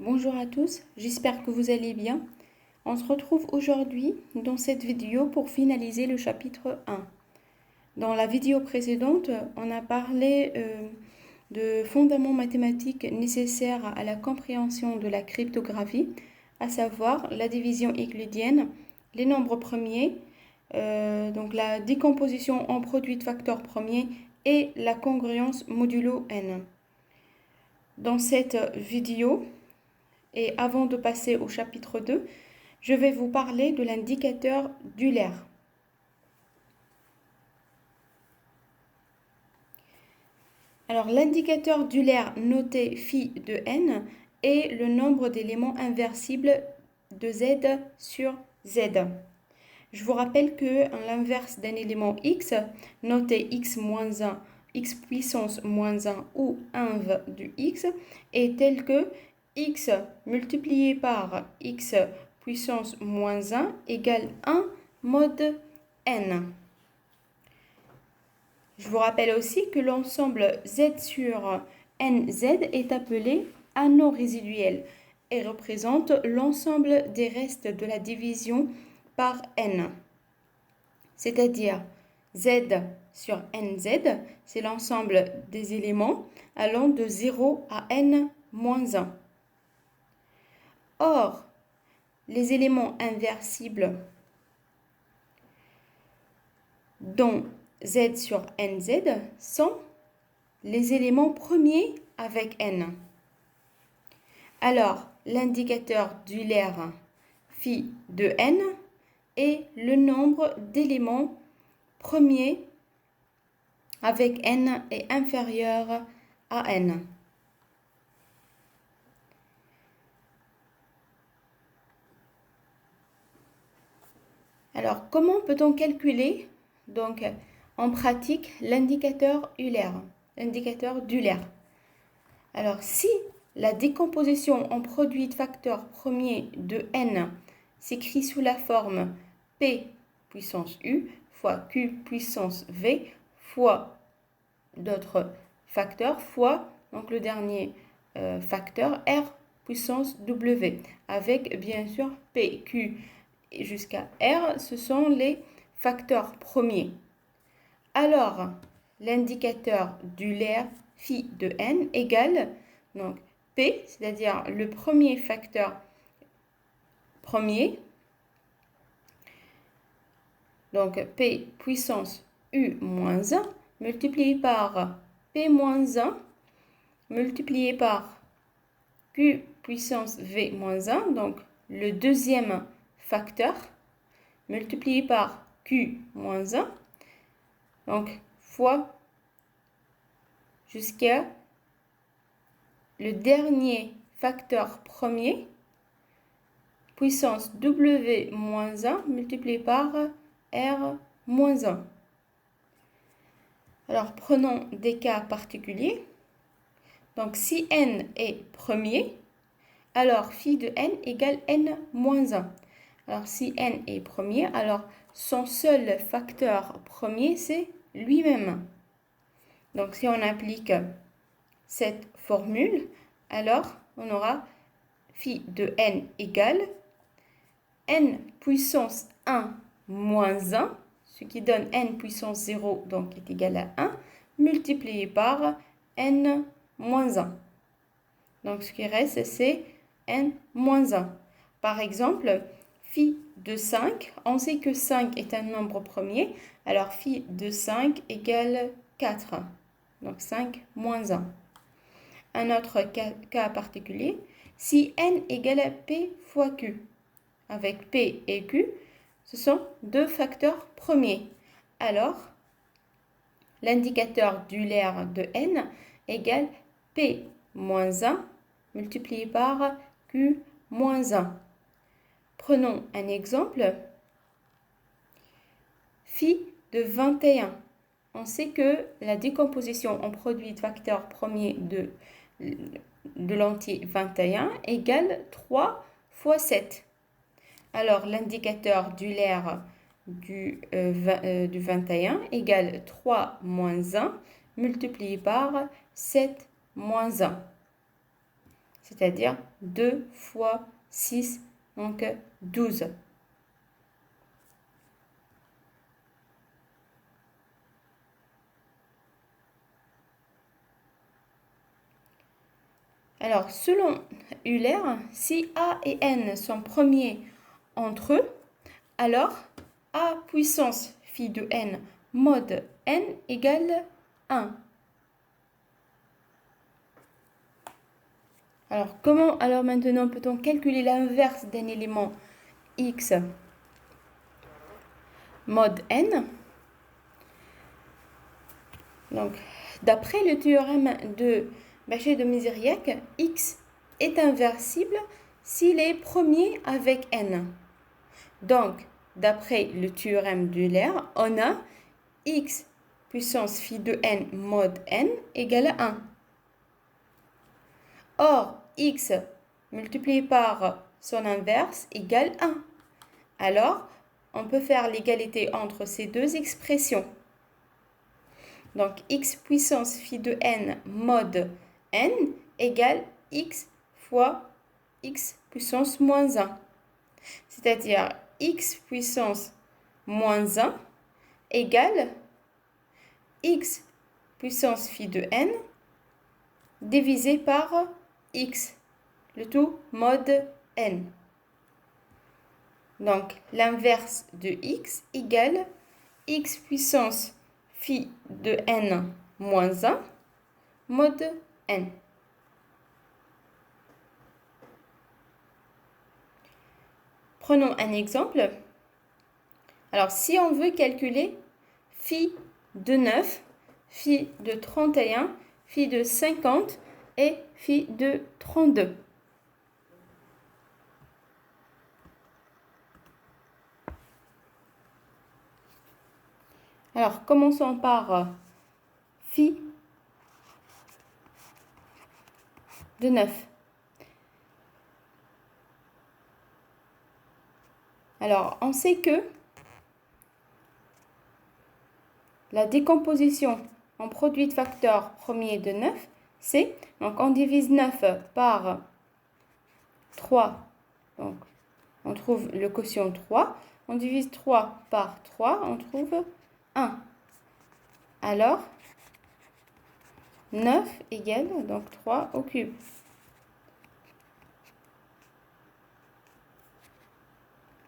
Bonjour à tous, j'espère que vous allez bien. On se retrouve aujourd'hui dans cette vidéo pour finaliser le chapitre 1. Dans la vidéo précédente, on a parlé de fondements mathématiques nécessaires à la compréhension de la cryptographie, à savoir la division euclidienne, les nombres premiers, donc la décomposition en produits de facteurs premiers et la congruence modulo n. Dans cette vidéo, et avant de passer au chapitre 2, je vais vous parler de l'indicateur d'Euler. Alors, l'indicateur d'Euler noté phi de n est le nombre d'éléments inversibles de z sur z. Je vous rappelle que l'inverse d'un élément x, noté x moins 1, x puissance moins 1 ou inv de x, est tel que x multiplié par x puissance moins 1 égale 1 mod n. Je vous rappelle aussi que l'ensemble z sur nz est appelé anneau résiduel et représente l'ensemble des restes de la division par n. C'est-à-dire z sur nz, c'est l'ensemble des éléments allant de 0 à n moins 1. Or, les éléments inversibles dont z sur nz sont les éléments premiers avec n. Alors, l'indicateur d'Euler phi de n est le nombre d'éléments premiers avec n est inférieur à n. Alors, comment peut-on calculer donc en pratique l'indicateur Euler, l'indicateur d'Euler? Alors, si la décomposition en produit de facteurs premiers de n s'écrit sous la forme P puissance U fois Q puissance V fois d'autres facteurs fois donc le dernier facteur R puissance W avec bien sûr P, Q jusqu'à R, ce sont les facteurs premiers. Alors, l'indicateur d'Euler phi de n égale donc P, c'est-à-dire le premier facteur premier, donc P puissance U moins 1 multiplié par P moins 1 multiplié par Q puissance V moins 1, donc le deuxième facteur, multiplié par Q moins 1, donc fois jusqu'à le dernier facteur premier, puissance W moins 1 multiplié par R moins 1. Alors, prenons des cas particuliers. Donc, si n est premier, alors phi de n égale n moins 1. Alors, si n est premier, alors son seul facteur premier, c'est lui-même. Donc, si on applique cette formule, alors on aura phi de n égale n puissance 1 moins 1, ce qui donne n puissance 0, donc est égal à 1, multiplié par n moins 1. Donc, ce qui reste, c'est n moins 1. Par exemple, phi de 5, on sait que 5 est un nombre premier, alors phi de 5 égale 4. Donc, 5 moins 1. Un autre cas particulier, si n égale à p fois q. Avec p et q, ce sont deux facteurs premiers. Alors, l'indicateur d'Euler de n égale p moins 1 multiplié par q moins 1. Prenons un exemple. Phi de 21. On sait que la décomposition en produit de facteurs premiers de l'entier 21 égale 3 fois 7. Alors, l'indicateur d'Euler du 21 égale 3 moins 1 multiplié par 7 moins 1. c'est-à-dire 2 fois 6, donc 12. Alors, selon Euler, si A et N sont premiers entre eux, alors A puissance phi de N mod N égale 1. Alors, comment alors maintenant peut-on calculer l'inverse d'un élément x mod N? Donc, d'après le théorème de Bachet de Méziriac, x est inversible s'il est premier avec n. Donc, d'après le théorème d'Euler, on a x puissance phi de n mod n égale à 1. Or, x multiplié par son inverse égale 1. Alors, on peut faire l'égalité entre ces deux expressions. Donc, x puissance phi de n mod n égale x fois x puissance moins 1. C'est-à-dire x puissance moins 1 égale x puissance phi de n divisé par x, le tout mod n. Donc, l'inverse de x égale x puissance phi de n moins 1 mod n. Prenons un exemple. Alors, si on veut calculer phi de 9, phi de 31, phi de 50 et phi de 32. Alors, commençons par phi de 9. Alors, on sait que la décomposition en produit de facteur premier de 9, c'est, donc on divise 9 par 3, donc on trouve le quotient 3, on divise 3 par 3, on trouve 1. Alors, 9 égale donc 3 au cube.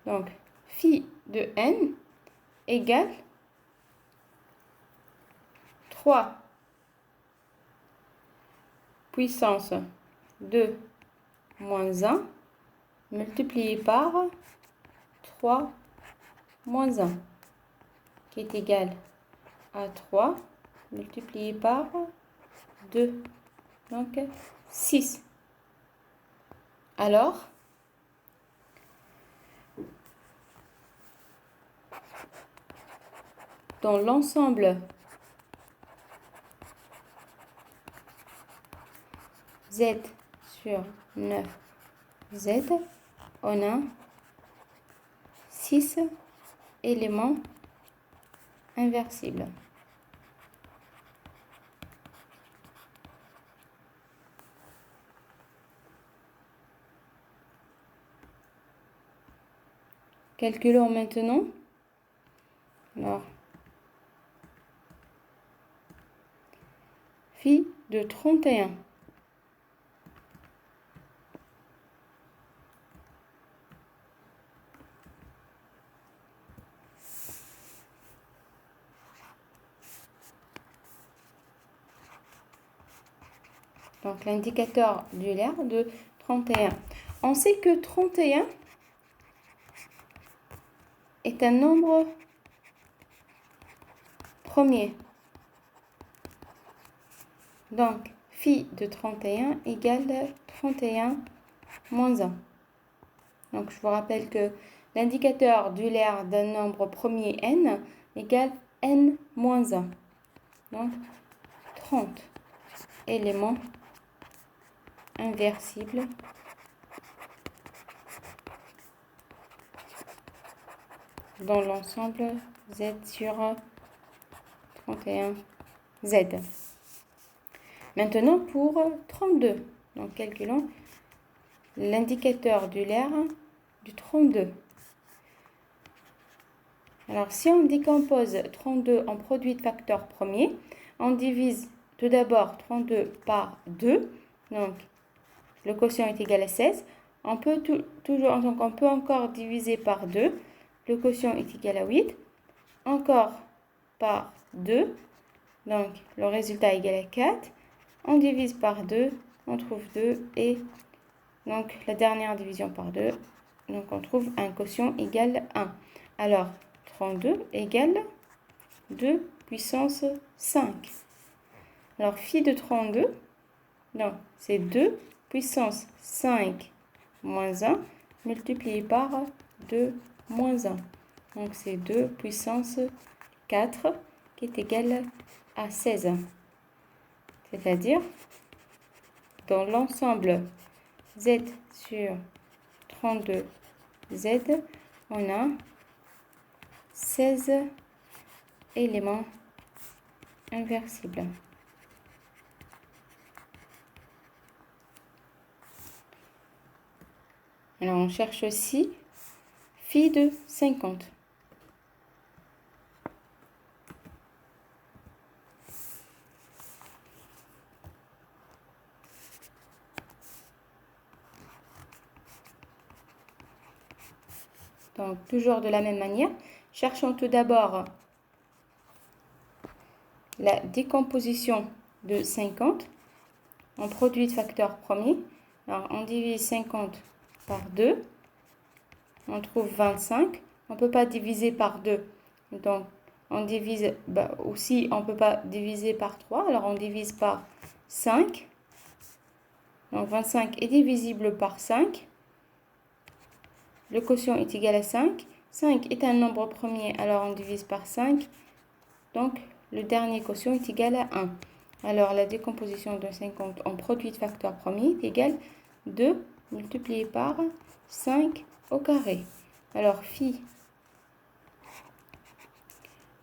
Donc, phi de n égale 3 puissance 2 moins 1 multiplié par 3 moins 1 qui est égal à 3 multiplié par 2, donc 6. Alors, dans l'ensemble z sur 9z, on a 6 éléments inversibles. Calculons maintenant. Alors, phi de 31. Donc, l'indicateur d'Euler de 31. On sait que 31 est un nombre premier. Donc, phi de 31 égale 31 moins 1. Donc, je vous rappelle que l'indicateur d'Euler d'un nombre premier n égale n moins 1. Donc, 30 éléments inversibles dans l'ensemble z sur 31z. Maintenant pour 32. Donc, calculons l'indicateur de l'air du 32. Alors, si on décompose 32 en produit de facteur premier, on divise tout d'abord 32 par 2. Donc, le quotient est égal à 16. On peut encore diviser par 2. Le quotient est égal à 8. Encore par 2. Donc, le résultat est égal à 4. On divise par 2. On trouve 2. Et donc, la dernière division par 2. Donc, on trouve un quotient égal à 1. Alors, 32 égale 2 puissance 5. Alors, phi de 32, donc c'est 2 puissance 5 moins 1 multiplié par 2 moins 1. Donc, c'est 2 puissance 4 qui est égal à 16. C'est-à-dire, dans l'ensemble Z sur 32Z, on a 16 éléments inversibles. Alors, on cherche aussi phi de 50. Donc, toujours de la même manière, cherchons tout d'abord la décomposition de 50 en produit de facteur premier. Alors, on divise 50 par 2. On trouve 25. On ne peut pas diviser par 2. Donc, on divise, aussi, on ne peut pas diviser par 3. Alors, on divise par 5. Donc, 25 est divisible par 5. Le quotient est égal à 5. 5 est un nombre premier, alors on divise par 5. Donc, le dernier quotient est égal à 1. Alors, la décomposition de 50 en produit de facteur premier est égale 2 multiplié par 5 au carré. Alors, phi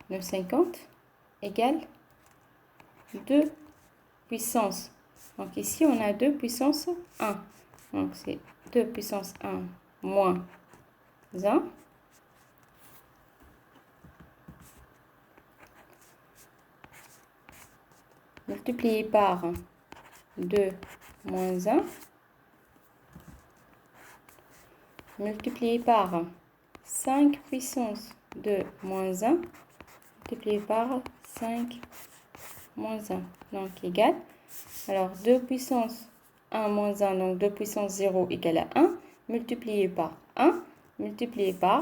de 50 égale 2 puissance. Donc, ici, on a 2 puissance 1. Donc, c'est 2 puissance 1 moins 1. Multiplié par 2 moins 1. Multiplié par 5 puissance 2 moins 1. Multiplié par 5 moins 1. Donc, égal. Alors, 2 puissance 1 moins 1, donc 2 puissance 0 égale à 1. Multiplié par 1. Multiplié par,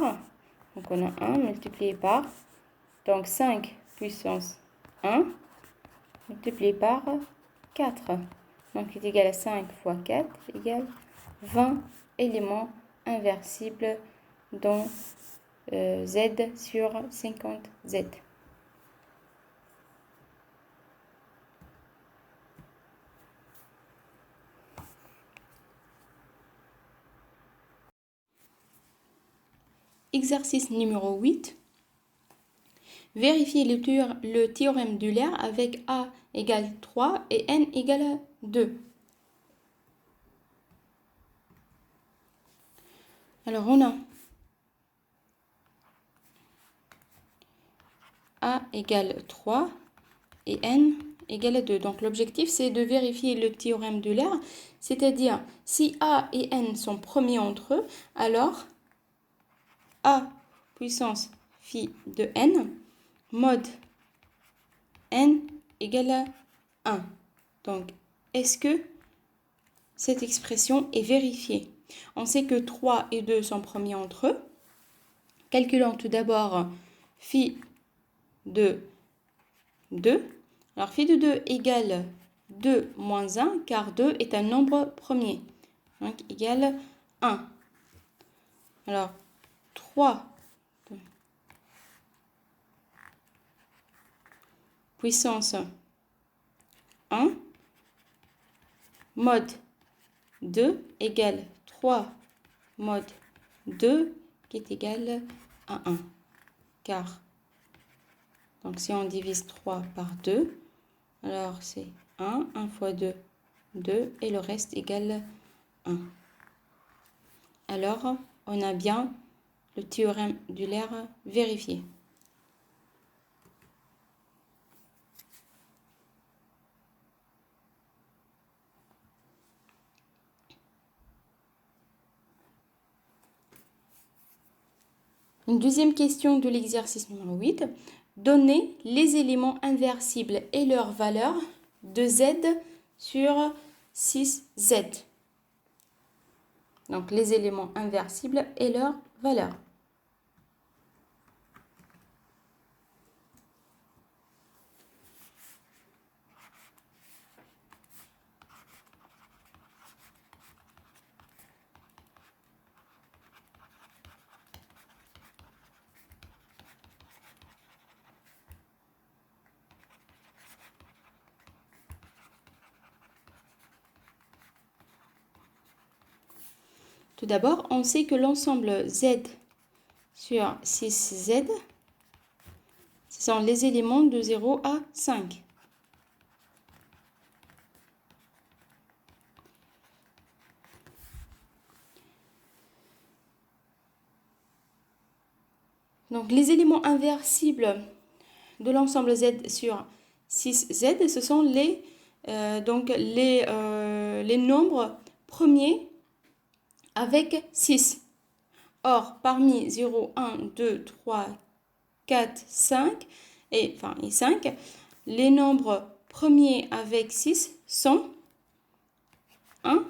donc on a 1 multiplié par, donc 5 puissance 1 multiplié par 4. Donc, c'est égal à 5 fois 4 égale 20 éléments inversibles dans Z sur 50Z. Exercice numéro 8. Vérifiez le théorème d'Euler avec A égale 3 et N égale 2. Alors, on a A égale 3 et N égale 2. Donc, l'objectif, c'est de vérifier le théorème d'Euler, c'est-à-dire, si A et N sont premiers entre eux, alors A puissance phi de N mod N égale à 1. Donc, est-ce que cette expression est vérifiée? On sait que 3 et 2 sont premiers entre eux. Calculons tout d'abord phi de 2. Alors, phi de 2 égale 2 moins 1, car 2 est un nombre premier. Donc, égale 1. Alors, 3 puissance 1 mod 2 égale 3 mod 2 qui est égal à 1. Car, donc si on divise 3 par 2, alors c'est 1, 1 fois 2, 2 et le reste égale 1. Alors, on a bien le théorème d'Euler vérifié. Une deuxième question de l'exercice numéro 8. Donnez les éléments inversibles et leurs valeurs de z sur 6z. Donc, les éléments inversibles et leurs valeurs. Tout d'abord, on sait que l'ensemble z sur 6z, ce sont les éléments de 0 à 5. Donc, les éléments inversibles de l'ensemble z sur 6z, ce sont les nombres premiers avec 6. Or, parmi 0, 1, 2, 3, 4, 5 et 5, les nombres premiers avec 6 sont 1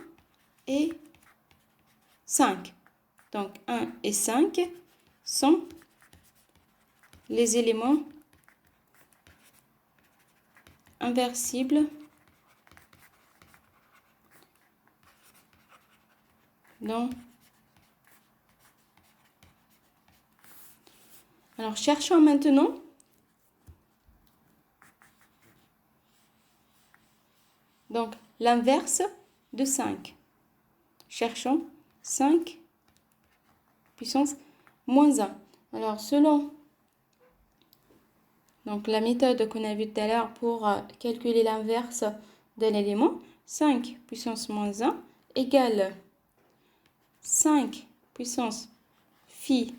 et 5. Donc, 1 et 5 sont les éléments inversibles dans... Alors, cherchons maintenant donc l'inverse de 5. Cherchons 5 puissance moins 1. Alors, selon donc, la méthode qu'on a vue tout à l'heure pour calculer l'inverse d'un élément, 5 puissance moins 1 égale 5 puissance phi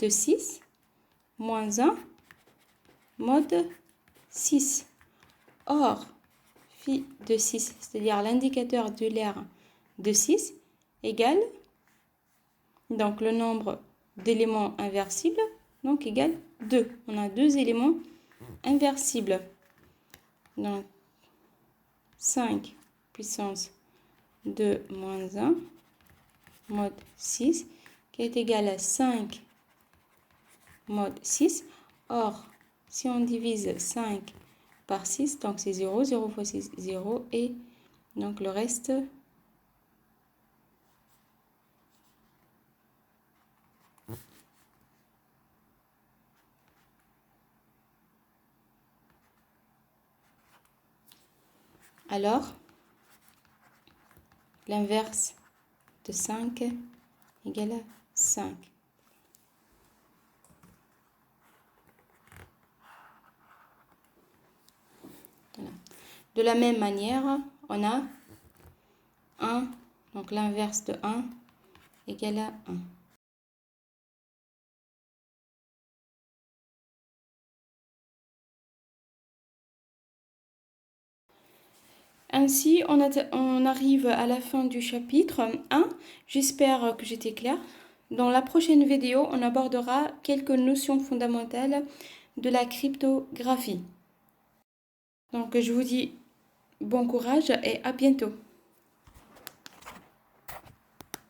de 6 moins 1 mode 6. Or, phi de 6, c'est-à-dire l'indicateur d'Euler de 6, égale donc le nombre d'éléments inversibles, donc égale 2. On a deux éléments inversibles. Donc, 5 puissance 2 moins 1 mode 6 qui est égal à 5 mode 6. Or, si on divise 5 par 6, donc c'est 0, 0 fois 6, 0, et donc le reste, alors, l'inverse de 5 égale à 5. Voilà. De la même manière, on a 1, donc l'inverse de 1 égale à 1. Ainsi, on arrive à la fin du chapitre 1. J'espère que j'étais claire. Dans la prochaine vidéo, on abordera quelques notions fondamentales de la cryptographie. Donc, je vous dis bon courage et à bientôt.